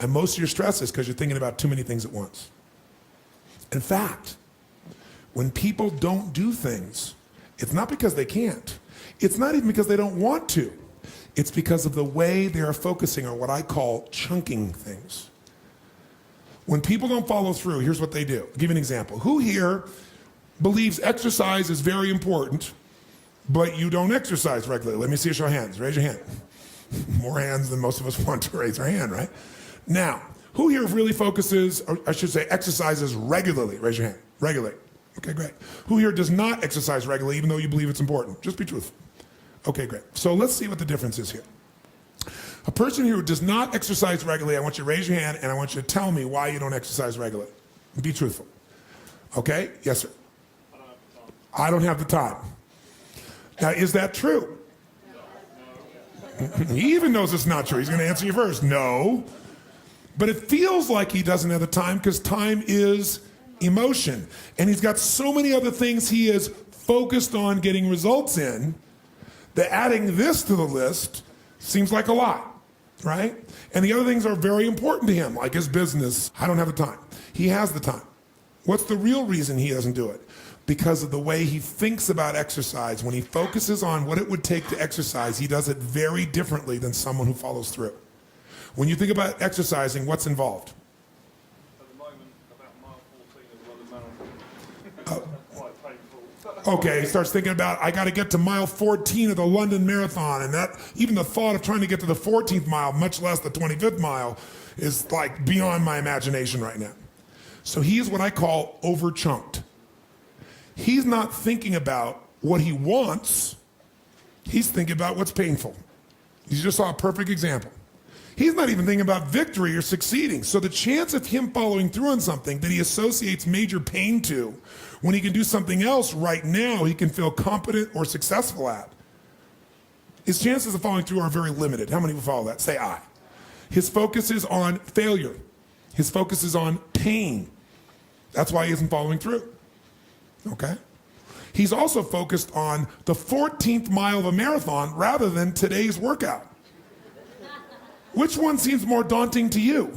And most of your stress is because you're thinking about too many things at once. In fact, when people don't do things, it's not because they can't. It's not even because they don't want to. It's because of the way they are focusing on what I call chunking things. When people don't follow through, here's what they do. I'll give you an example. Who here believes exercise is very important, but you don't exercise regularly? Let me see a show of hands. Raise your hand. More hands than most of us want to raise our hand, right? Now, who here really focuses, or I should say exercises regularly? Raise your hand. Regularly. Okay, great. Who here does not exercise regularly even though you believe it's important? Just be truthful. Okay, great. So let's see what the difference is here. A person who does not exercise regularly, I want you to raise your hand and I want you to tell me why you don't exercise regularly. Be truthful. Okay? Yes, sir. I don't have the time. Now, is that true? He even knows it's not true. He's going to answer you first. No. But it feels like he doesn't have the time because time is emotion. And he's got so many other things he is focused on getting results in that adding this to the list seems like a lot, right? And the other things are very important to him, like his business. I don't have the time. He has the time. What's the real reason he doesn't do it? Because of the way he thinks about exercise. When he focuses on what it would take to exercise, he does it very differently than someone who follows through. When you think about exercising, what's involved? At the moment, about mile 14 of the London Marathon. Quite painful. Okay, he starts thinking about, I got to get to mile 14 of the London Marathon, and that even the thought of trying to get to the 14th mile, much less the 25th mile, is like beyond my imagination right now. So he is what I call over-chunked. He's not thinking about what he wants, he's thinking about what's painful. You just saw a perfect example. He's not even thinking about victory or succeeding. So the chance of him following through on something that he associates major pain to, when he can do something else right now he can feel competent or successful at, his chances of following through are very limited. How many will follow that? Say I. His focus is on failure. His focus is on pain. That's why he isn't following through. Okay? He's also focused on the 14th mile of a marathon rather than today's workout. Which one seems more daunting to you?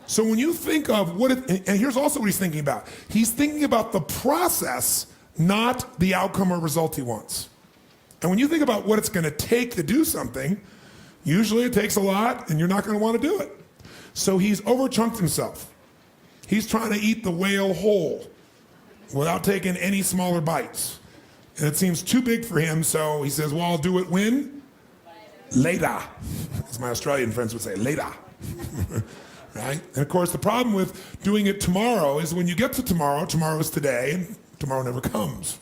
So when you think of and here's also what he's thinking about. He's thinking about the process, not the outcome or result he wants. And when you think about what it's going to take to do something, usually it takes a lot and you're not going to want to do it. So he's overchunked himself. He's trying to eat the whale whole without taking any smaller bites. And it seems too big for him, so he says, well, I'll do it when? Later. As my Australian friends would say, later. Right? And of course, the problem with doing it tomorrow is when you get to tomorrow, tomorrow is today, and tomorrow never comes.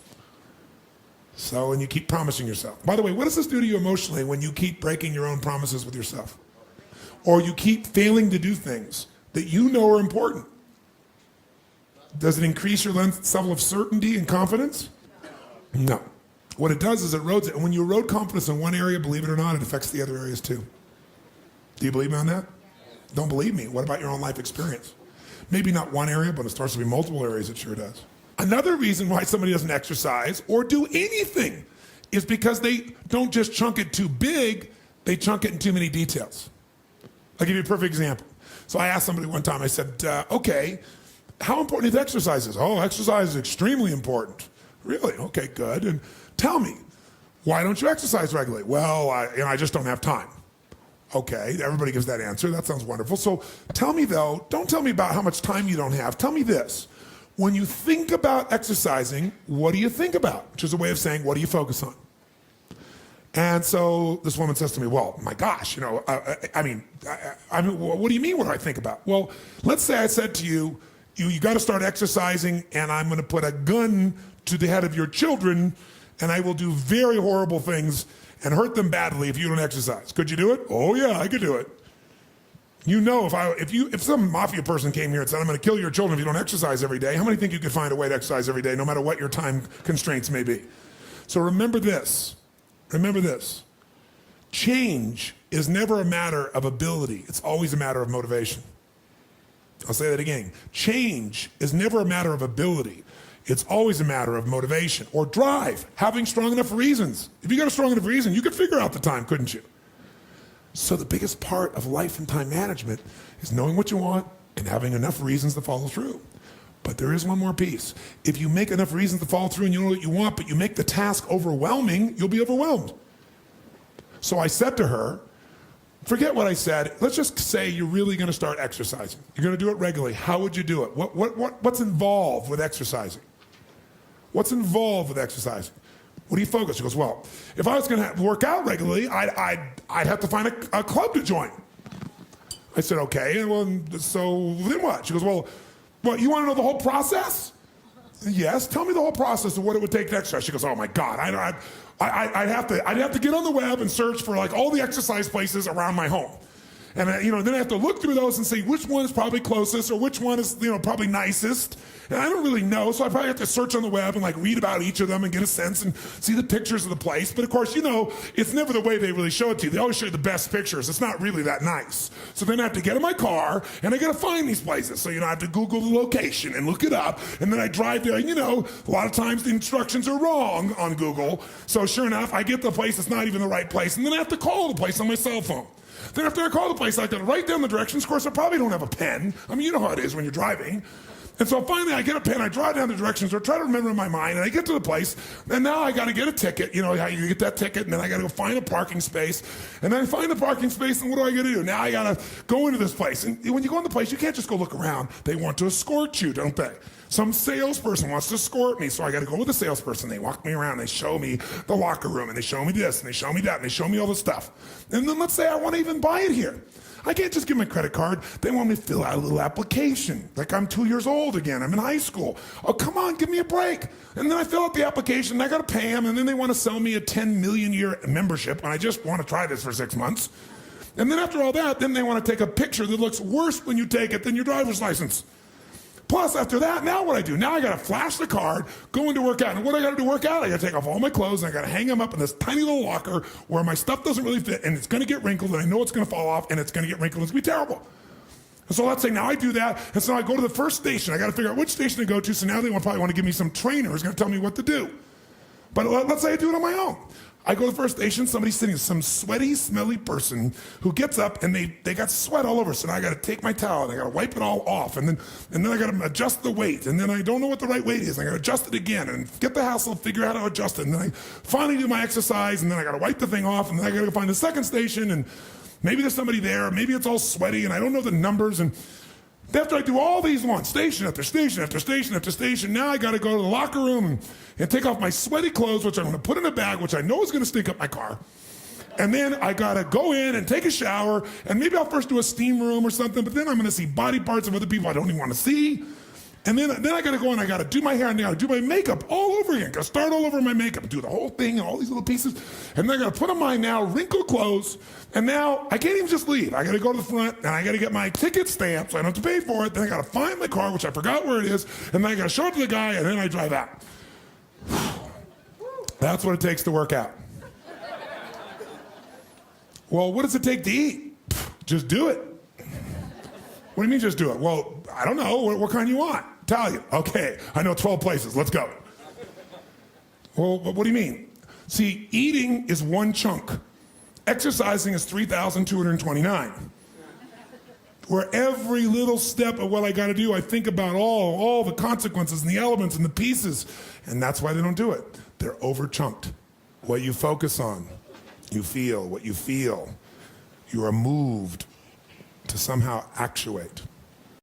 So, and you keep promising yourself. By the way, what does this do to you emotionally when you keep breaking your own promises with yourself? Or you keep failing to do things that you know are important? Does it increase your level of certainty and confidence? No. What it does is it erodes it. And when you erode confidence in one area, believe it or not, it affects the other areas too. Do you believe me on that? Don't believe me. What about your own life experience? Maybe not one area, but it starts to be multiple areas. It sure does. Another reason why somebody doesn't exercise or do anything is because they don't just chunk it too big, they chunk it in too many details. I'll give you a perfect example. So I asked somebody one time, I said, okay, how important is exercise? Oh, exercise is extremely important. Really? Okay, good. And tell me, why don't you exercise regularly? Well, I just don't have time. Okay, everybody gives that answer. That sounds wonderful. So tell me though, don't tell me about how much time you don't have. Tell me this. When you think about exercising, what do you think about? Which is a way of saying, what do you focus on? And so this woman says to me, well, my gosh, I mean, what do you mean, what do I think about? Well, let's say I said to you, you got to start exercising and I'm going to put a gun to the head of your children and I will do very horrible things and hurt them badly if you don't exercise. Could you do it? Oh yeah, I could do it. You know, if some mafia person came here and said, I'm going to kill your children if you don't exercise every day, how many think you could find a way to exercise every day, no matter what your time constraints may be? So remember this. Remember this. Change is never a matter of ability. It's always a matter of motivation. I'll say that again. Change is never a matter of ability. It's always a matter of motivation or drive, having strong enough reasons. If you got a strong enough reason, you could figure out the time, couldn't you? So the biggest part of life and time management is knowing what you want and having enough reasons to follow through. But there is one more piece. If you make enough reasons to follow through and you know what you want, but you make the task overwhelming, you'll be overwhelmed. So I said to her, forget what I said. Let's just say you're really going to start exercising. You're going to do it regularly. How would you do it? What's involved with exercising? What's involved with exercising? What do you focus? She goes, well, if I was going to work out regularly, I'd have to find a club to join. I said, okay, and well, so then what? She goes, well, you want to know the whole process? Yes, tell me the whole process of what it would take to exercise. She goes, oh my God, I'd have to get on the web and search for like all the exercise places around my home. And then I have to look through those and see which one is probably closest or which one is probably nicest. And I don't really know, so I probably have to search on the web and like read about each of them and get a sense and see the pictures of the place. But of course, it's never the way they really show it to you. They always show you the best pictures. It's not really that nice. So then I have to get in my car and I got to find these places. So I have to Google the location and look it up. And then I drive there. And a lot of times the instructions are wrong on Google. So sure enough, I get the place that's not even the right place. And then I have to call the place on my cell phone. Then after I call the place, I have to write down the directions. Of course, I probably don't have a pen. I mean, you know how it is when you're driving. And so finally I get a pen, I draw down the directions, or try to remember in my mind, and I get to the place, and now I got to get a ticket. You get that ticket, and then I got to go find a parking space. And then I find the parking space, and what do I got to do? Now I got to go into this place. And when you go in the place, you can't just go look around. They want to escort you, don't they? Some salesperson wants to escort me, so I got to go with the salesperson. They walk me around, they show me the locker room, and they show me this, and they show me that, and they show me all the stuff. And then let's say I want to even buy it here. I can't just give my credit card. They want me to fill out a little application. Like I'm 2 years old again. I'm in high school. Oh, come on, give me a break. And then I fill out the application, and I got to pay them, and then they want to sell me a 10 million year membership, and I just want to try this for 6 months. And then after all that, then they want to take a picture that looks worse when you take it than your driver's license. Plus, after that, now what I do? Now I got to flash the card, go into work out. And what I got to do to work out? I got to take off all my clothes, and I got to hang them up in this tiny little locker where my stuff doesn't really fit, and it's going to get wrinkled, and I know it's going to fall off, and it's going to get wrinkled. It's going to be terrible. And so let's say now I do that, and so I go to the first station. I got to figure out which station to go to, so now they probably want to give me some trainer who's going to tell me what to do. But let's say I do it on my own. I go to the first station, somebody's sitting, some sweaty, smelly person who gets up and they got sweat all over. So now I got to take my towel and I got to wipe it all off. And then I got to adjust the weight. And then I don't know what the right weight is. I got to adjust it again and get the hassle, figure out how to adjust it. And then I finally do my exercise and then I got to wipe the thing off. And then I got to go find the second station and maybe there's somebody there. Maybe it's all sweaty and I don't know the numbers. And after I do all these ones, station after station after station after station, now I got to go to the locker room and take off my sweaty clothes, which I'm going to put in a bag, which I know is going to stink up my car. And then I got to go in and take a shower, and maybe I'll first do a steam room or something, but then I'm going to see body parts of other people I don't even want to see. And then I got to go and I got to do my hair and I got to do my makeup all over again. Got to start all over my makeup, do the whole thing and all these little pieces. And then I got to put on my now wrinkled clothes. And now I can't even just leave. I got to go to the front and I got to get my ticket stamped so I don't have to pay for it. Then I got to find my car, which I forgot where it is. And then I got to show it to the guy and then I drive out. That's what it takes to work out. Well, what does it take to eat? Just do it. What do you mean just do it? Well, I don't know. What kind you want? Italian. Okay, I know 12 places. Let's go. Well, what do you mean? See, eating is one chunk. Exercising is 3,229. Where every little step of what I got to do, I think about all the consequences and the elements and the pieces. And that's why they don't do it. They're over-chunked. What you focus on, you feel. What you feel, you are moved to somehow actuate.